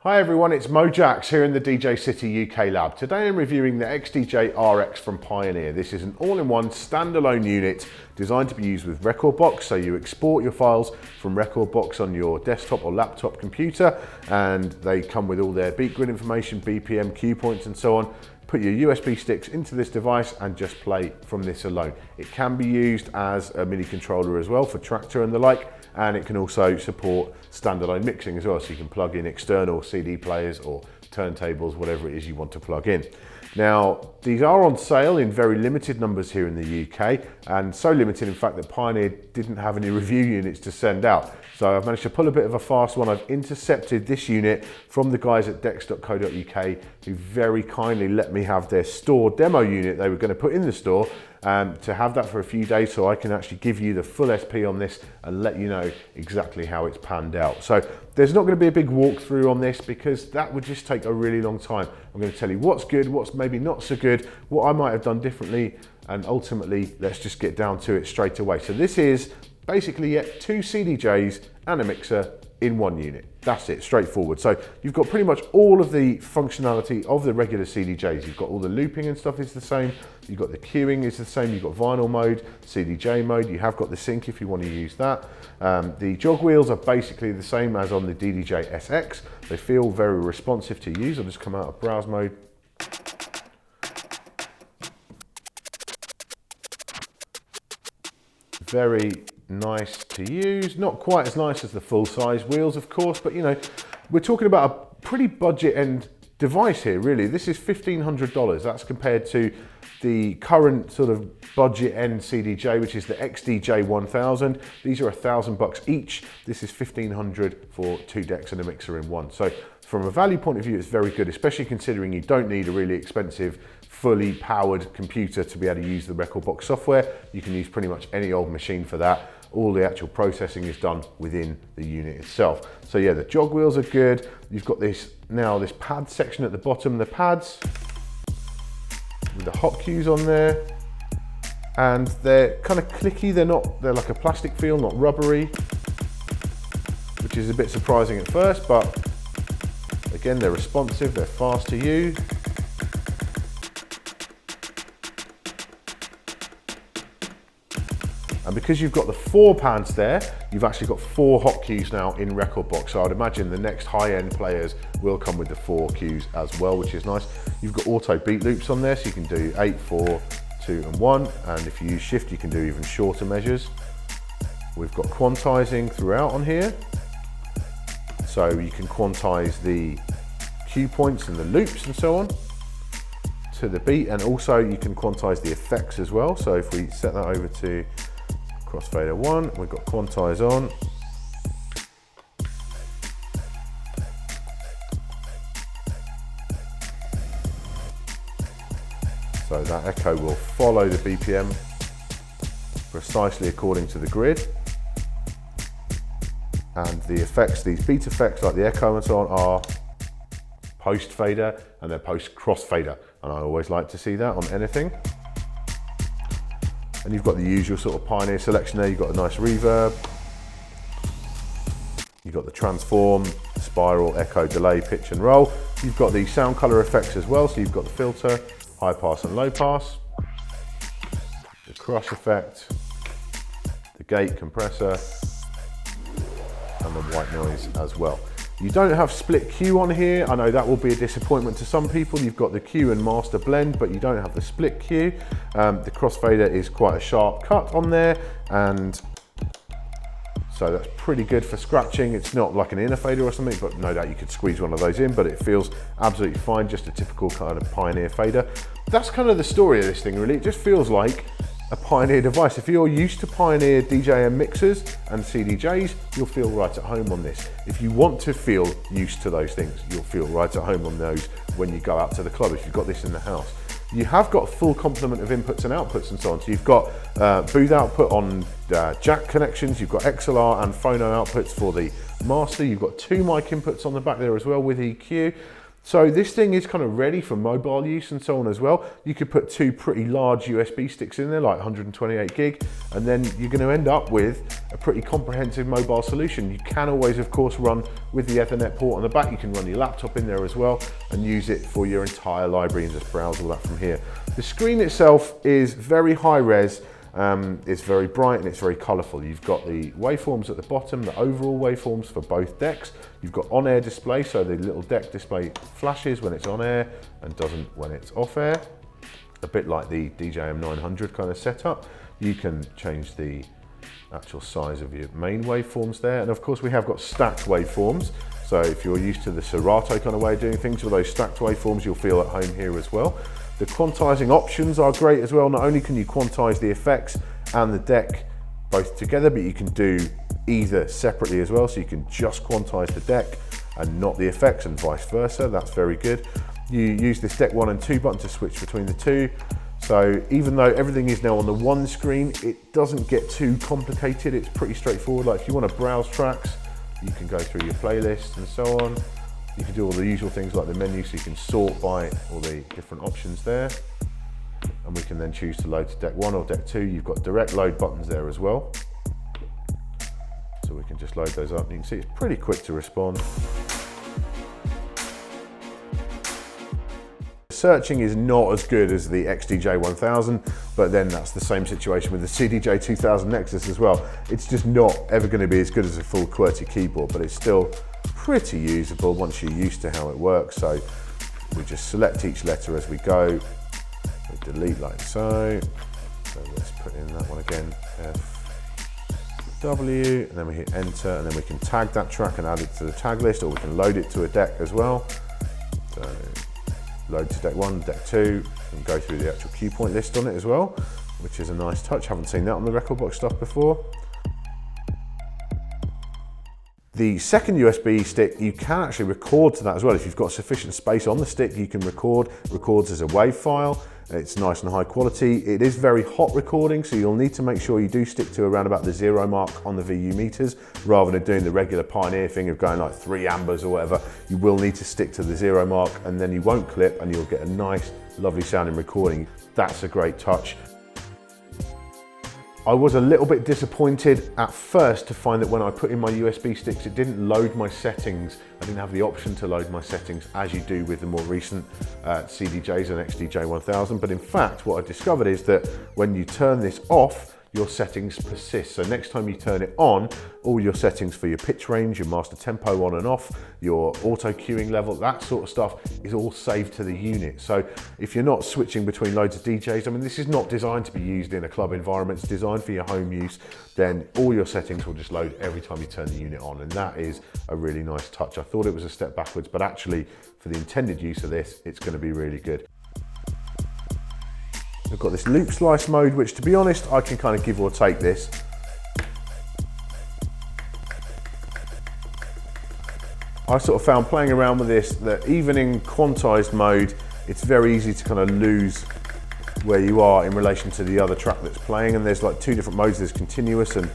Hi everyone, it's Mojaxx here in the DJ City UK lab. Today I'm reviewing the XDJ-RX from Pioneer. This is an all-in-one standalone unit designed to be used with rekordbox, so you export your files from rekordbox on your desktop or laptop computer, and they come with all their beat grid information, BPM, cue points and so on. Put your USB sticks into this device and just play from this alone. It can be used as a MIDI controller as well for Tractor and the like, and it can also support standalone mixing as well, so you can plug in external CD players or turntables, whatever it is you want to plug in. Now, these are on sale in very limited numbers here in the UK, and so limited in fact that Pioneer didn't have any review units to send out. So I've managed to pull a bit of a fast one. I've intercepted this unit from the guys at dex.co.uk, who very kindly let me have their store demo unit they were going to put in the store, to have that for a few days so I can actually give you the full SP on this and let you know exactly how it's panned out. So there's not going to be a big walkthrough on this because that would just take a really long time. I'm going to tell you what's good, what's maybe not so good, what I might have done differently, and ultimately let's just get down to it straight away. So this is basically two CDJs and a mixer in one unit. That's it, straightforward. So you've got pretty much all of the functionality of the regular CDJs. You've got all the looping and stuff is the same. You've got the queuing is the same. You've got vinyl mode, CDJ mode. You have got the sync if you want to use that. The jog wheels are basically the same as on the DJcityTV. They feel very responsive to use. I'll just come out of browse mode. Very nice to use, not quite as nice as the full size wheels of course, but you know, we're talking about a pretty budget end device here really. This is $1,500, that's compared to the current sort of budget end CDJ, which is the XDJ-1000. These are $1,000 each. This is $1,500 for two decks and a mixer in one. So from a value point of view, it's very good, especially considering you don't need a really expensive fully powered computer to be able to use the rekordbox software. You can use pretty much any old machine for that. All the actual processing is done within the unit itself. So yeah, the jog wheels are good. You've got this pad section at the bottom, the pads with the hot cues on there, and they're kind of clicky. They're like a plastic feel, not rubbery, which is a bit surprising at first, but again, they're responsive, they're fast to use. And because you've got the 4 pads there, you've actually got 4 hot cues now in rekordbox. So I'd imagine the next high-end players will come with the 4 cues as well, which is nice. You've got auto beat loops on there, so you can do 8, 4, 2 and 1. And if you use shift, you can do even shorter measures. We've got quantizing throughout on here. So you can quantize the cue points and the loops and so on to the beat. And also you can quantize the effects as well. So if we set that over to crossfader 1, we've got quantize on. So that echo will follow the BPM precisely according to the grid. And the effects, these beat effects like the echo and so on, are post fader and they're post crossfader. And I always like to see that on anything. And you've got the usual sort of Pioneer selection there. You've got a nice reverb. You've got the transform, spiral, echo, delay, pitch and roll. You've got the sound color effects as well. So you've got the filter, high pass and low pass, the crush effect, the gate compressor, and the white noise as well. You don't have split cue on here. I know that will be a disappointment to some people. You've got the cue and master blend, but you don't have the split cue. The crossfader is quite a sharp cut on there, and so that's pretty good for scratching. It's not like an inner fader or something, but no doubt you could squeeze one of those in, but it feels absolutely fine, just a typical kind of Pioneer fader. That's kind of the story of this thing really. It just feels like a Pioneer device. If you're used to Pioneer DJM mixers and CDJs, you'll feel right at home on this. If you want to feel used to those things, you'll feel right at home on those when you go out to the club, if you've got this in the house. You have got a full complement of inputs and outputs and so on. So you've got booth output on jack connections, you've got XLR and phono outputs for the master, you've got 2 mic inputs on the back there as well with EQ. So this thing is kind of ready for mobile use and so on as well. You could put two pretty large USB sticks in there, like 128 gig, and then you're going to end up with a pretty comprehensive mobile solution. You can always, of course, run with the Ethernet port on the back. You can run your laptop in there as well and use it for your entire library and just browse all that from here. The screen itself is very high res. It's very bright and it's very colourful. You've got the waveforms at the bottom, the overall waveforms for both decks. You've got on-air display, so the little deck display flashes when it's on air and doesn't when it's off air. A bit like the DJM900 kind of setup. You can change the actual size of your main waveforms there. And of course we have got stacked waveforms. So if you're used to the Serato kind of way of doing things with those stacked waveforms, you'll feel at home here as well. The quantizing options are great as well. Not only can you quantize the effects and the deck both together, but you can do either separately as well. So you can just quantize the deck and not the effects and vice versa. That's very good. You use this deck 1 and 2 button to switch between the two. So even though everything is now on the one screen, it doesn't get too complicated. It's pretty straightforward. Like if you want to browse tracks, you can go through your playlist and so on. You can do all the usual things like the menu, so you can sort by all the different options there. And we can then choose to load to deck 1 or deck 2. You've got direct load buttons there as well. So we can just load those up. You can see it's pretty quick to respond. Searching is not as good as the XDJ-1000, but then that's the same situation with the CDJ-2000 Nexus as well. It's just not ever going to be as good as a full QWERTY keyboard, but it's still pretty usable once you're used to how it works. So we just select each letter as we go. We delete like so. So let's put in that one again, F, W, and then we hit enter, and then we can tag that track and add it to the tag list, or we can load it to a deck as well. So load to deck 1, deck 2, and go through the actual cue point list on it as well, which is a nice touch. Haven't seen that on the Rekordbox stuff before. The second USB stick, you can actually record to that as well. If you've got sufficient space on the stick, you can record. It records as a WAV file. It's nice and high quality. It is very hot recording, so you'll need to make sure you do stick to around about the 0 mark on the VU meters, rather than doing the regular Pioneer thing of going like 3 ambers or whatever. You will need to stick to the 0 mark, and then you won't clip and you'll get a nice, lovely sounding recording. That's a great touch. I was a little bit disappointed at first to find that when I put in my USB sticks, it didn't load my settings. I didn't have the option to load my settings as you do with the more recent CDJs and XDJ-1000. But in fact, what I discovered is that when you turn this off, your settings persist. So next time you turn it on, all your settings for your pitch range, your master tempo on and off, your auto queuing level, that sort of stuff is all saved to the unit. So if you're not switching between loads of DJs, I mean, this is not designed to be used in a club environment, it's designed for your home use, then all your settings will just load every time you turn the unit on. And that is a really nice touch. I thought it was a step backwards, but actually for the intended use of this, it's going to be really good. We've got this loop slice mode, which to be honest, I can kind of give or take this. I sort of found playing around with this that even in quantized mode, it's very easy to kind of lose where you are in relation to the other track that's playing. And there's like 2 different modes. There's continuous and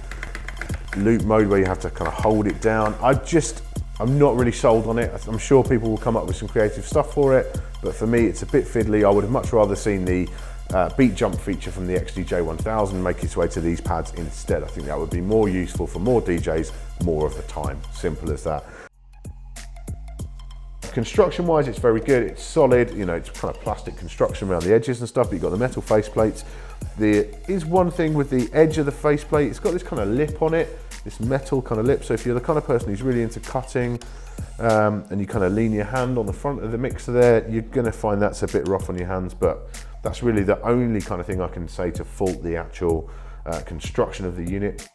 loop mode where you have to kind of hold it down. I'm not really sold on it. I'm sure people will come up with some creative stuff for it, but for me, it's a bit fiddly. I would have much rather seen the beat jump feature from the XDJ-1000 make its way to these pads instead. I think that would be more useful for more DJs more of the time. Simple as that. Construction wise, it's very good. It's solid, you know, it's kind of plastic construction around the edges and stuff, but you've got the metal faceplates. There is one thing with the edge of the faceplate, it's got this kind of lip on it, this metal kind of lip. So if you're the kind of person who's really into cutting and you kind of lean your hand on the front of the mixer there, you're gonna find that's a bit rough on your hands, but that's really the only kind of thing I can say to fault the actual construction of the unit.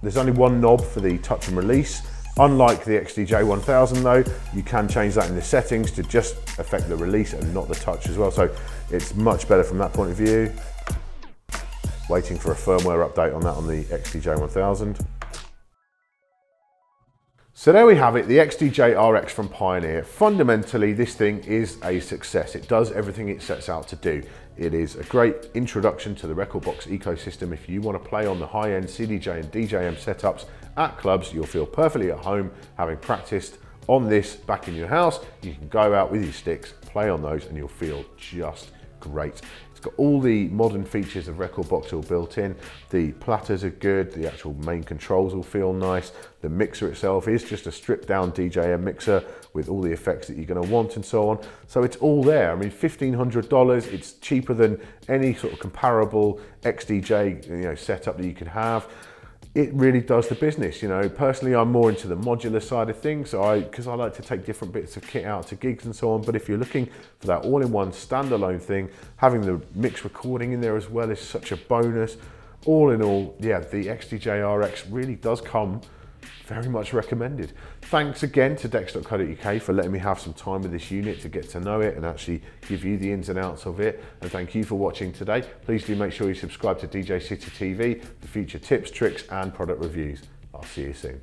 There's only one knob for the touch and release. Unlike the XDJ-1000 though, you can change that in the settings to just affect the release and not the touch as well. So it's much better from that point of view. Waiting for a firmware update on that on the XDJ-1000. So there we have it, the XDJ-RX from Pioneer. Fundamentally, this thing is a success. It does everything it sets out to do. It is a great introduction to the Rekordbox ecosystem. If you want to play on the high-end CDJ and DJM setups at clubs, you'll feel perfectly at home having practiced on this back in your house, you can go out with your sticks, play on those, and you'll feel just great. It's got all the modern features of rekordbox all built in. The platters are good, the actual main controls will feel nice. The mixer itself is just a stripped down DJM mixer with all the effects that you're going to want and so on. So it's all there. I mean, $1,500, it's cheaper than any sort of comparable XDJ setup that you could have. It really does the business. Personally, I'm more into the modular side of things, because I like to take different bits of kit out to gigs and so on. But if you're looking for that all-in-one standalone thing, having the mix recording in there as well is such a bonus. All in all, yeah, the XDJ-RX really does come very much recommended. Thanks again to dex.co.uk for letting me have some time with this unit to get to know it and actually give you the ins and outs of it. And thank you for watching today. Please do make sure you subscribe to DJ City TV for future tips, tricks and product reviews. I'll see you soon.